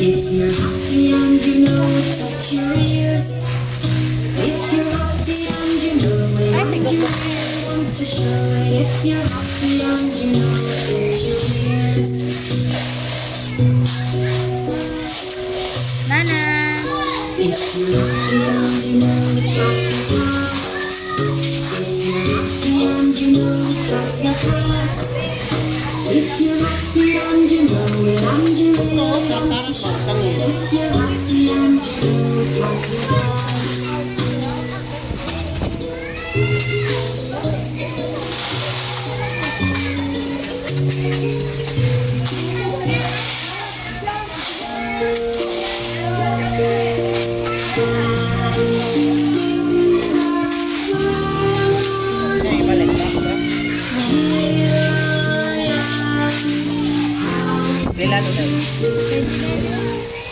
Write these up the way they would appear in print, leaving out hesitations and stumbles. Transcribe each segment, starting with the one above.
If you're happy and you know it, touch your ears. If you're happy and you know it, and you really want to show it. If you're happy and you know it, touch your ears. Nana. If you're happy and you know it, clap your hands. If you're happy and you know it, clap your hands. If you're happy and you know it, and you really want to show it. If you're happy and you know it, clap your hands. Kailan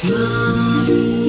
daw?